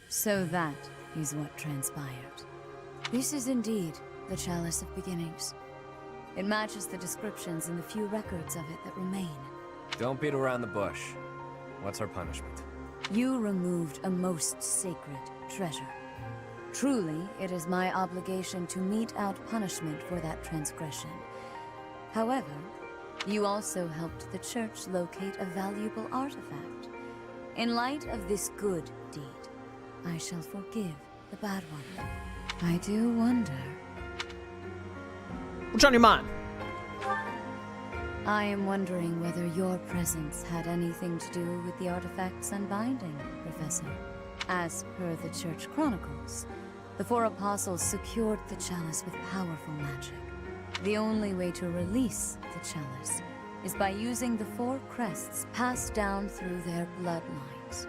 So that is what transpired. This is indeed the Chalice of Beginnings. It matches the descriptions in the few records of it that remain. Don't beat around the bush. What's our punishment? You removed a most sacred treasure. Truly, it is my obligation to mete out punishment for that transgression. However, you also helped the church locate a valuable artifact. In light of this good deed, I shall forgive the bad one. I do wonder... What's on your mind? I am wondering whether your presence had anything to do with the artifact's unbinding, Professor. As per the Church Chronicles, the four apostles secured the chalice with powerful magic. The only way to release the chalice is by using the four crests passed down through their bloodlines.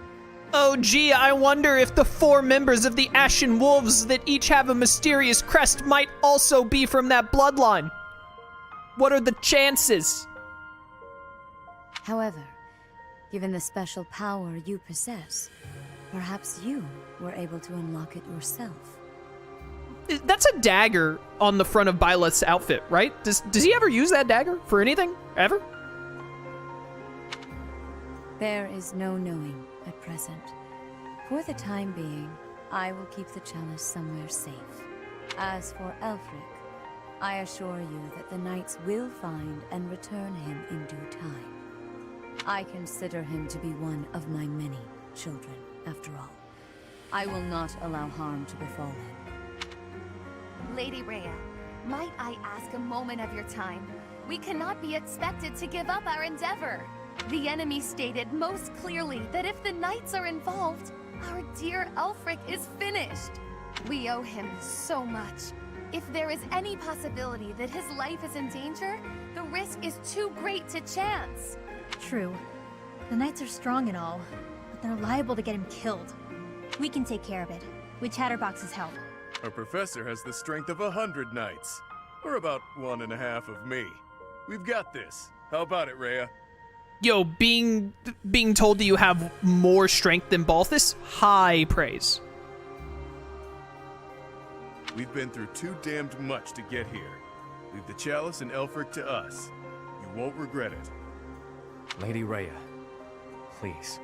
Oh gee, I wonder if the 4 members of the Ashen Wolves that each have a mysterious crest might also be from that bloodline. What are the chances? However, given the special power you possess, perhaps you were able to unlock it yourself. That's a dagger on the front of Byleth's outfit, right? Does he ever use that dagger for anything? Ever? There is no knowing at present. For the time being, I will keep the chalice somewhere safe. As for Elfric, I assure you that the knights will find and return him in due time. I consider him to be one of my many children, after all. I will not allow harm to befall him. Lady Rhea, might I ask a moment of your time? We cannot be expected to give up our endeavor. The enemy stated most clearly that if the knights are involved, our dear Elfric is finished. We owe him so much. If there is any possibility that his life is in danger, the risk is too great to chance. True. The knights are strong and all, but they're liable to get him killed. We can take care of it, with Chatterbox's help. Our professor has the strength of 100 knights. Or about 1.5 of me. We've got this. How about it, Rhea? Yo, being told that you have more strength than Balthus? High praise. We've been through too damned much to get here. Leave the chalice and Elfric to us. You won't regret it. Lady Rhea, please.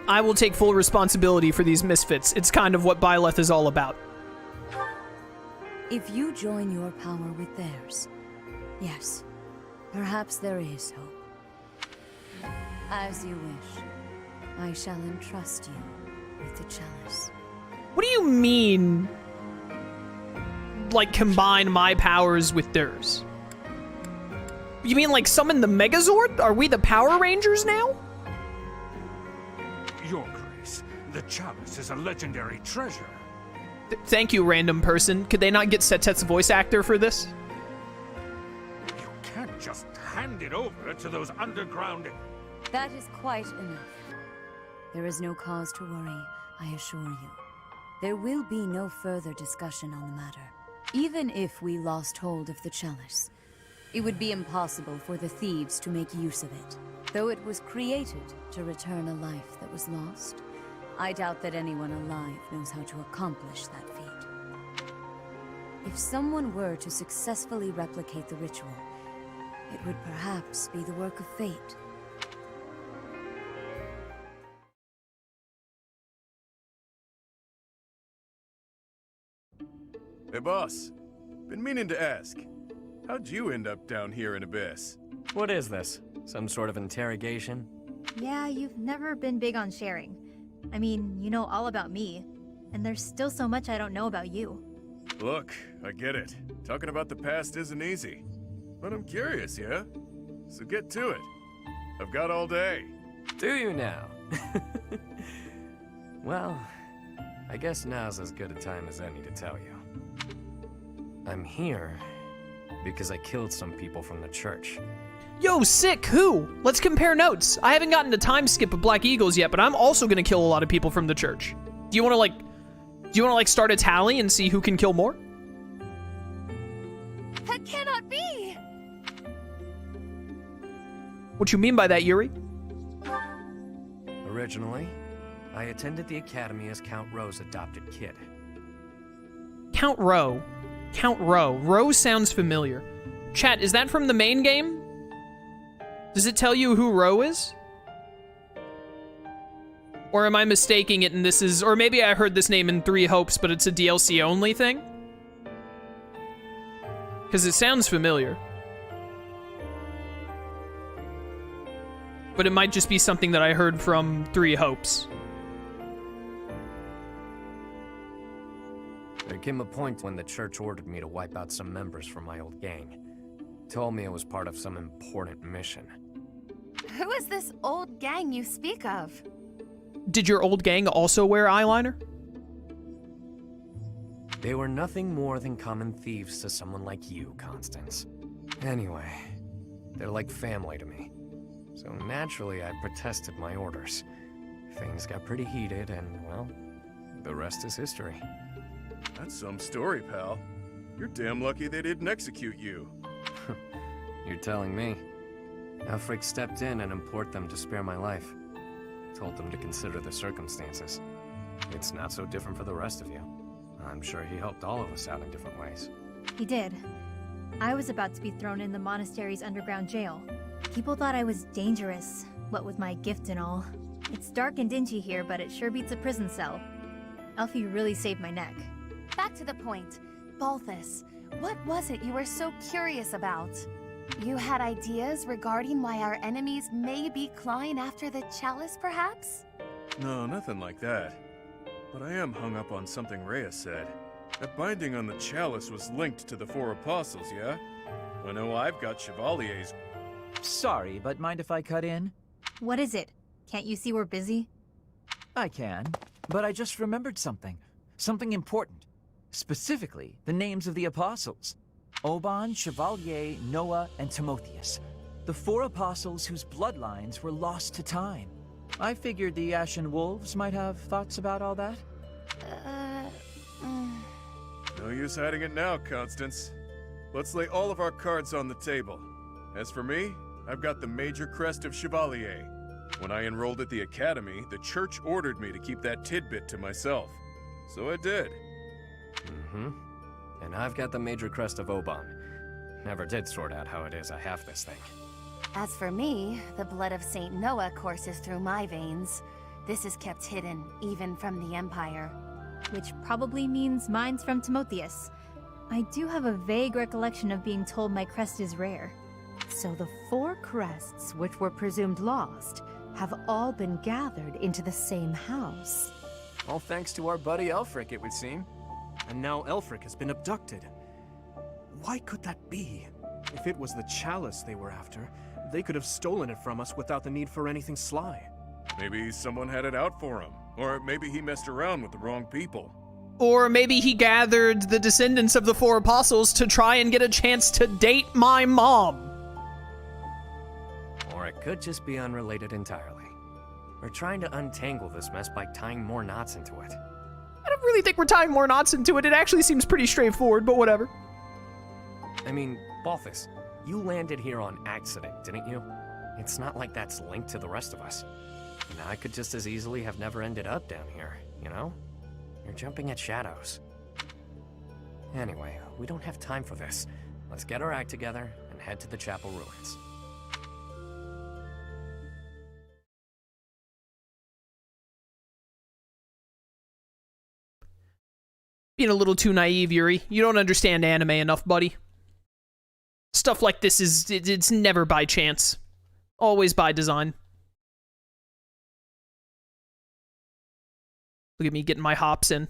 I will take full responsibility for these misfits. It's kind of what Byleth is all about. If you join your power with theirs, yes, perhaps there is hope. As you wish, I shall entrust you with the chalice. What do you mean, like, combine my powers with theirs? You mean, like, summon the Megazord? Are we the Power Rangers now? Your Grace, the chalice is a legendary treasure. Thank you, random person. Could they not get Setet's voice actor for this? You can't just hand it over to those underground... That is quite enough. There is no cause to worry, I assure you. There will be no further discussion on the matter. Even if we lost hold of the chalice, it would be impossible for the thieves to make use of it. Though it was created to return a life that was lost, I doubt that anyone alive knows how to accomplish that feat. If someone were to successfully replicate the ritual, it would perhaps be the work of fate. Hey, boss. Been meaning to ask. How'd you end up down here in Abyss? What is this? Some sort of interrogation? Yeah, you've never been big on sharing. I mean, you know all about me, and there's still so much I don't know about you. Look, I get it. Talking about the past isn't easy. But I'm curious, yeah? So get to it. I've got all day. Do you now? Well, I guess now's as good a time as any to tell you. I'm here because I killed some people from the church. Yo, sick, who? Let's compare notes. I haven't gotten to time skip of Black Eagles yet, but I'm also gonna kill a lot of people from the church. Do you wanna start a tally and see who can kill more? That cannot be! What you mean by that, Yuri? Originally, I attended the academy as Count Ro's adopted kid. Count Ro. Count Ro. Ro sounds familiar. Chat, is that from the main game? Does it tell you who Ro is? Or am I mistaking it and this is... Or maybe I heard this name in Three Hopes, but it's a DLC only thing? Because it sounds familiar. But it might just be something that I heard from Three Hopes. There came a point when the church ordered me to wipe out some members from my old gang. Told me it was part of some important mission. Who is this old gang you speak of? Did your old gang also wear eyeliner? They were nothing more than common thieves to someone like you, Constance. Anyway, they're like family to me. So naturally, I protested my orders. Things got pretty heated, and, well, the rest is history. That's some story, pal. You're damn lucky they didn't execute you. You're telling me. Elfric stepped in and implored them to spare my life. Told them to consider the circumstances. It's not so different for the rest of you. I'm sure he helped all of us out in different ways. He did. I was about to be thrown in the monastery's underground jail. People thought I was dangerous, what with my gift and all. It's dark and dingy here, but it sure beats a prison cell. Elfie really saved my neck. Back to the point. Balthus, what was it you were so curious about? You had ideas regarding why our enemies may be clawing after the chalice, perhaps? No, nothing like that. But I am hung up on something Rhea said. That binding on the chalice was linked to the four apostles, yeah? I know I've got Chevalier's. Sorry, but mind if I cut in? What is it? Can't you see we're busy? I can, but I just remembered something. Something important. Specifically, the names of the apostles. Oban, Chevalier, Noah, and Timotheus. The four apostles whose bloodlines were lost to time. I figured the Ashen Wolves might have thoughts about all that. No use hiding it now, Constance. Let's lay all of our cards on the table. As for me, I've got the major crest of Chevalier. When I enrolled at the academy, the church ordered me to keep that tidbit to myself. So I did. And I've got the major crest of Oban. Never did sort out how it is I have this thing. As for me, the blood of Saint Noah courses through my veins. This is kept hidden, even from the Empire. Which probably means mine's from Timotheus. I do have a vague recollection of being told my crest is rare. So the four crests, which were presumed lost, have all been gathered into the same house. All thanks to our buddy Elfric, it would seem. And now Elfric has been abducted. Why could that be? If it was the chalice they were after, they could have stolen it from us without the need for anything sly. Maybe someone had it out for him. Or maybe he messed around with the wrong people. Or maybe he gathered the descendants of the four apostles to try and get a chance to date my mom. Or it could just be unrelated entirely. We're trying to untangle this mess by tying more knots into it. I don't really think we're tying more knots into it. It actually seems pretty straightforward, but whatever. I mean, Balthus, you landed here on accident, didn't you? It's not like that's linked to the rest of us. And I could just as easily have never ended up down here, you know? You're jumping at shadows. Anyway, we don't have time for this. Let's get our act together and head to the chapel ruins. Being a little too naive, Yuri. You don't understand anime enough, buddy. Stuff like this it's never by chance. Always by design. Look at me getting my hops in.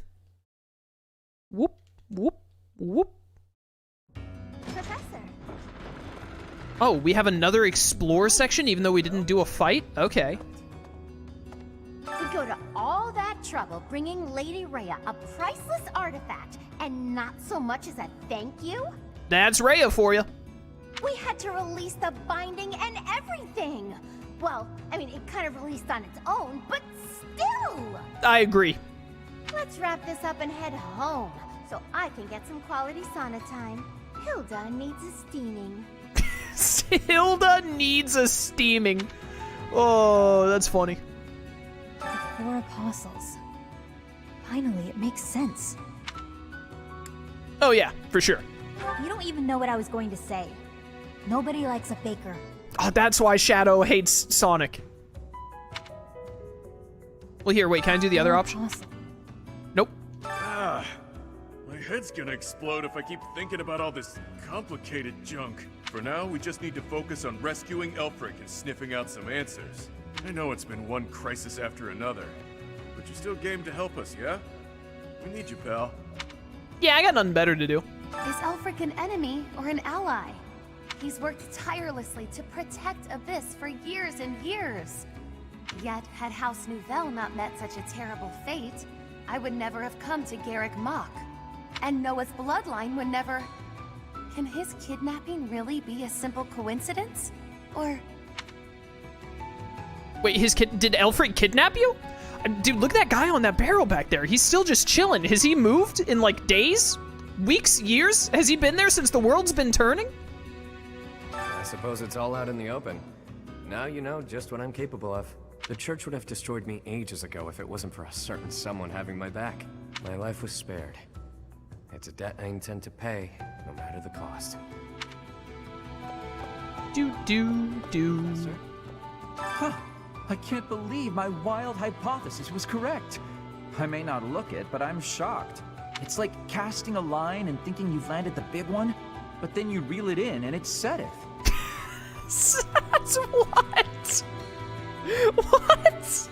Whoop, whoop, whoop. Professor. Oh, we have another explore section even though we didn't do a fight? Okay. We go to all that trouble bringing Lady Rhea a priceless artifact and not so much as a thank you? That's Rhea for you. We had to release the binding and everything. Well, I mean, it kind of released on its own, but still! I agree. Let's wrap this up and head home so I can get some quality sauna time. Hilda needs a steaming. Hilda needs a steaming. Oh, that's funny. 4 apostles. Finally, it makes sense. Oh yeah, for sure. You don't even know what I was going to say. Nobody likes a faker. Oh, that's why Shadow hates Sonic. Well, here, wait, can I do the other option? Apostle. Nope. Ah, my head's gonna explode if I keep thinking about all this complicated junk. For now, we just need to focus on rescuing Elfric and sniffing out some answers. I know it's been one crisis after another, but you're still game to help us, yeah? We need you, pal. Yeah, I got nothing better to do. Is Elfric an enemy or an ally? He's worked tirelessly to protect Abyss for years and years. Yet, had House Nouvelle not met such a terrible fate, I would never have come to Garreg Mach. And Noah's bloodline would never... Can his kidnapping really be a simple coincidence? Or... Wait, did Elfric kidnap you? Dude, look at that guy on that barrel back there. He's still just chilling. Has he moved in like days? Weeks? Years? Has he been there since the world's been turning? I suppose it's all out in the open. Now you know just what I'm capable of. The church would have destroyed me ages ago if it wasn't for a certain someone having my back. My life was spared. It's a debt I intend to pay, no matter the cost. Do. Huh. I can't believe my wild hypothesis was correct. I may not look it, but I'm shocked. It's like casting a line and thinking you've landed the big one, but then you reel it in and it's Seteth. That's what? What?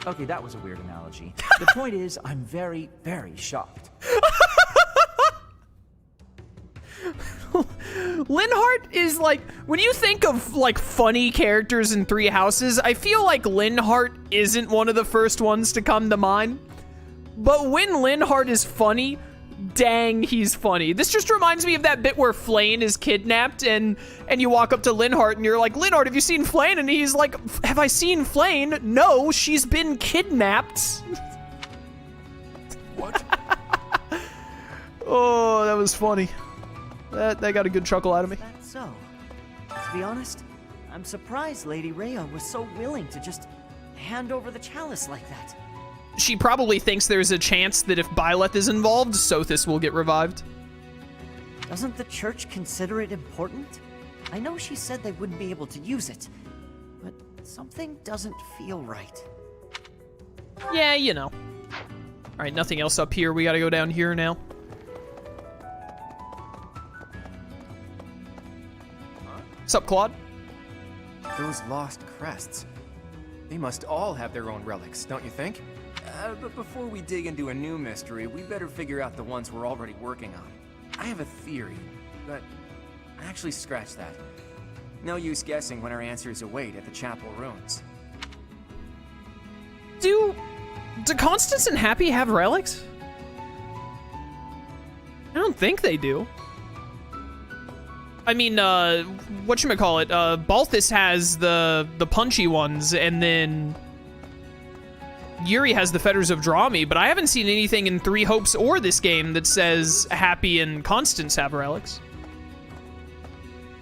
Okay, that was a weird analogy. The point is, I'm very, very shocked. Linhardt is like, when you think of like funny characters in Three Houses, I feel like Linhardt isn't one of the first ones to come to mind. But when Linhardt is funny, dang, he's funny. This just reminds me of that bit where Flayn is kidnapped and you walk up to Linhardt and you're like, Linhardt, have you seen Flayn? And he's like, have I seen Flayn? No, she's been kidnapped. What? Oh, that was funny. That got a good chuckle out of me. That's so. To be honest, I'm surprised Lady Rhea was so willing to just hand over the chalice like that. She probably thinks there's a chance that if Byleth is involved, Sothis will get revived. Doesn't the church consider it important? I know she said they wouldn't be able to use it, but something doesn't feel right. Yeah, you know. Alright, nothing else up here. We gotta go down here now. What's up, Claude? Those lost crests. They must all have their own relics, don't you think? But before we dig into a new mystery, we better figure out the ones we're already working on. I have a theory, but actually scratch that. No use guessing when our answers await at the chapel ruins. Do Constance and Hapi have relics? I don't think they do. I mean, whatchamacallit, Balthus has the punchy ones, and then Yuri has the Fetters of Drami, but I haven't seen anything in Three Hopes or this game that says Hapi and Constance have relics.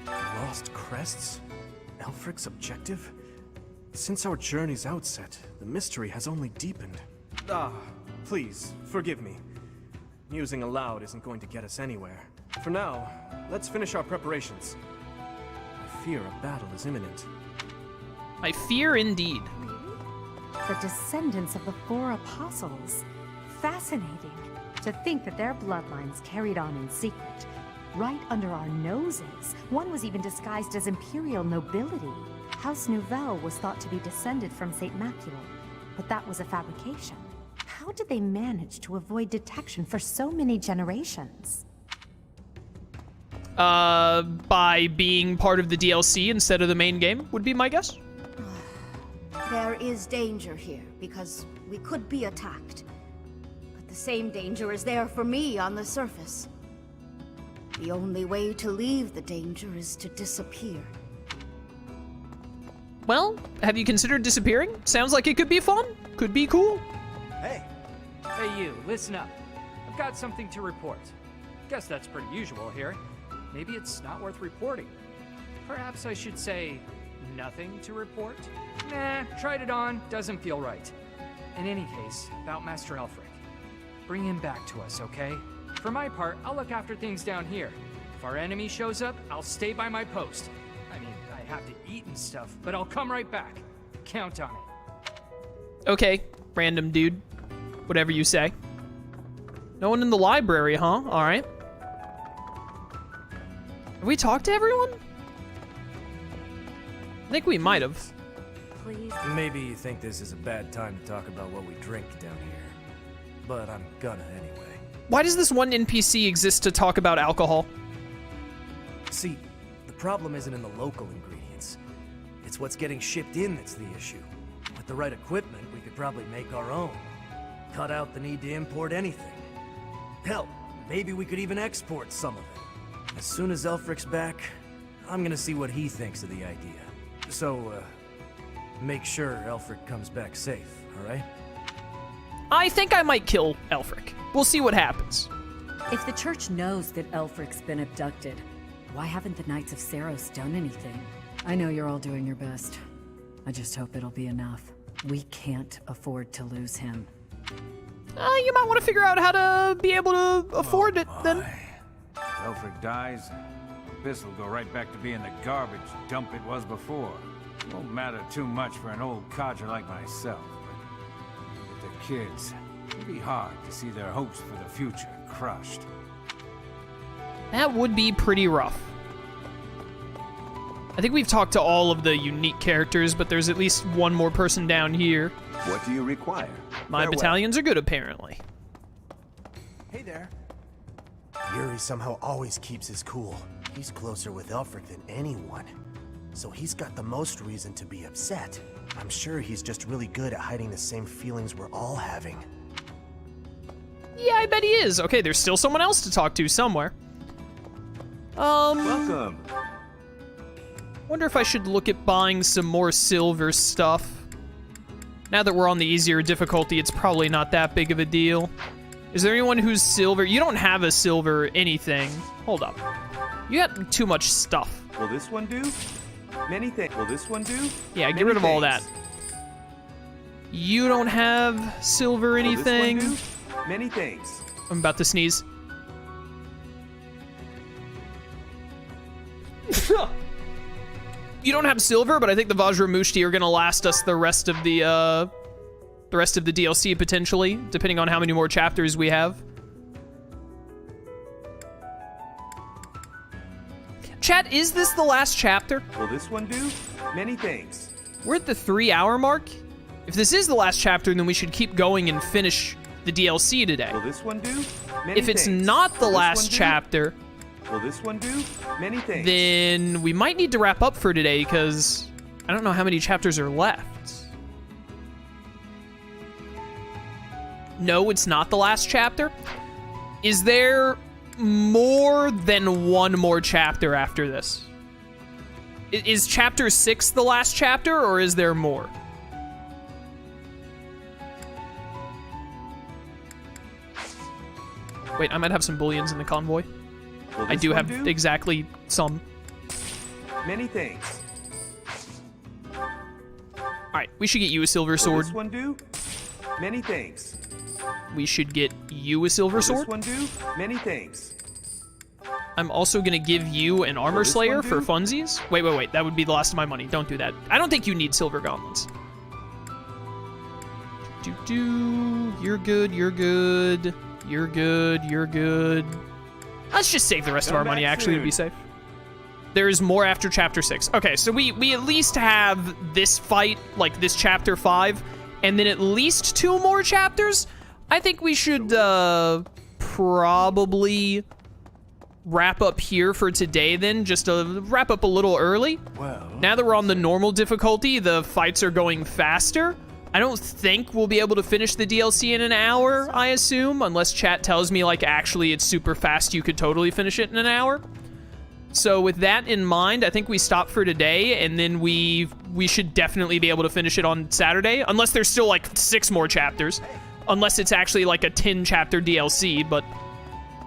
Lost crests? Elfric's objective? Since our journey's outset, the mystery has only deepened. Please, forgive me. Musing aloud isn't going to get us anywhere. For now, let's finish our preparations. I fear a battle is imminent. I fear indeed. The descendants of the 4 apostles. Fascinating. To think that their bloodlines carried on in secret, right under our noses. One was even disguised as imperial nobility. House Nouvelle was thought to be descended from Saint Macula, but that was a fabrication. How did they manage to avoid detection for so many generations? By being part of the DLC instead of the main game, would be my guess. There is danger here, because we could be attacked. But the same danger is there for me on the surface. The only way to leave the danger is to disappear. Well, have you considered disappearing? Sounds like it could be fun. Could be cool. Hey! Hey you, listen up. I've got something to report. Guess that's pretty usual here. Maybe it's not worth reporting. Perhaps I should say, nothing to report? Nah, tried it on, doesn't feel right. In any case, about Master Elfric. Bring him back to us, okay? For my part, I'll look after things down here. If our enemy shows up, I'll stay by my post. I mean, I have to eat and stuff, but I'll come right back. Count on it. Okay, random dude. Whatever you say. No one in the library, huh? Alright. Have we talked to everyone? I think we might have. Please. Maybe you think this is a bad time to talk about what we drink down here, but I'm gonna anyway. Why does this one NPC exist to talk about alcohol? See, the problem isn't in the local ingredients. It's what's getting shipped in that's the issue. With the right equipment, we could probably make our own. Cut out the need to import anything. Hell, maybe we could even export some of it. As soon as Elfric's back, I'm gonna see what he thinks of the idea. So, make sure Elfric comes back safe, alright? I think I might kill Elfric. We'll see what happens. If the church knows that Elfric's been abducted, why haven't the Knights of Seiros done anything? I know you're all doing your best. I just hope it'll be enough. We can't afford to lose him. You might want to figure out how to be able to afford it, then. If Elfric dies, this will go right back to being the garbage dump it was before. Won't matter too much for an old codger like myself, but with the kids, it'd be hard to see their hopes for the future crushed. That would be pretty rough. I think we've talked to all of the unique characters, but there's at least one more person down here. What do you require? My battalions are good, apparently. Hey there. Yuri somehow always keeps his cool. He's closer with Elfric than anyone. So he's got the most reason to be upset. I'm sure he's just really good at hiding the same feelings we're all having. Yeah, I bet he is. Okay, there's still someone else to talk to somewhere. Welcome. Wonder if I should look at buying some more silver stuff. Now that we're on the easier difficulty, it's probably not that big of a deal. Is there anyone who's silver? You don't have a silver anything. Hold up. You got too much stuff. Will this one do? Many things. Will this one do? Yeah, get rid of all that. You don't have silver anything. Will this one do? Many things. I'm about to sneeze. You don't have silver, but I think the Vajramushti are gonna last us the rest of the DLC potentially, depending on how many more chapters we have. Chat, is this the last chapter? Will this one do? Many things. We're at the 3-hour mark. If this is the last chapter, then we should keep going and finish the DLC today. Will this one do? Many if it's things. not the Will last chapter, will this one do? Many things. then we might need to wrap up for today because I don't know how many chapters are left. No, it's not the last chapter. Is there more than one more chapter after this? Is chapter 6 the last chapter, or is there more? Wait, I might have some bullions in the convoy. I do have exactly some. Many things. Alright, we should get you a silver sword. Will this one do? Many things. We should get you a silver sword. Will this one do? Many things. I'm also gonna give you an armor slayer for funsies. Wait. That would be the last of my money. Don't do that. I don't think you need silver gauntlets. You're good. You're good. Let's just save the rest of our money, actually, to be safe. There is more after chapter 6. Okay, so we at least have this fight, like this chapter 5, and then at least 2 more chapters. I think we should probably wrap up here for today then, just to wrap up a little early. Well, now that we're on the normal difficulty, the fights are going faster. I don't think we'll be able to finish the DLC in an hour, I assume, unless chat tells me, like, actually it's super fast, you could totally finish it in an hour. So with that in mind, I think we stop for today, and then we should definitely be able to finish it on Saturday, unless there's still, like, 6 more chapters. Unless it's actually, like, a 10-chapter DLC, but...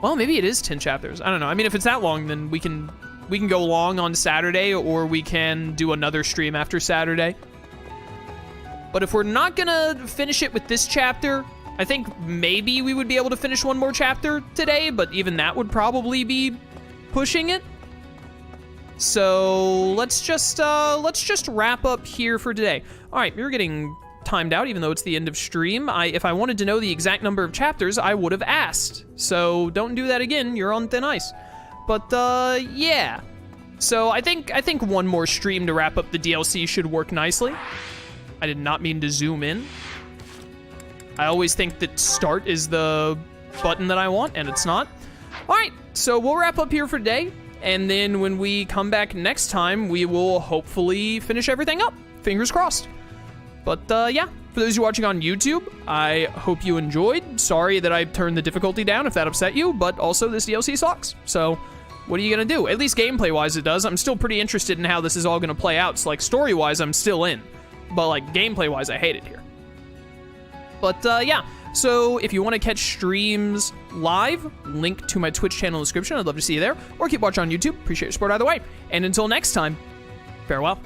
Well, maybe it is 10 chapters. I don't know. I mean, if it's that long, then we can go long on Saturday, or we can do another stream after Saturday. But if we're not gonna finish it with this chapter, I think maybe we would be able to finish one more chapter today, but even that would probably be pushing it. So let's just wrap up here for today. All right, you're getting timed out, even though it's the end of stream. If I wanted to know the exact number of chapters, I would have asked. So don't do that again. You're on thin ice. But yeah. So I think one more stream to wrap up the DLC should work nicely. I did not mean to zoom in. I always think that start is the button that I want, and it's not. All right, so we'll wrap up here for today, and then when we come back next time, we will hopefully finish everything up. Fingers crossed. But yeah, for those of you watching on YouTube, I hope you enjoyed. Sorry that I turned the difficulty down if that upset you, but also this DLC sucks. So what are you gonna do? At least gameplay-wise it does. I'm still pretty interested in how this is all gonna play out. So like story-wise, I'm still in. But like gameplay-wise, I hate it here. But yeah, so if you want to catch streams live, link to my Twitch channel in the description. I'd love to see you there. Or keep watching on YouTube. Appreciate your support either way. And until next time, farewell.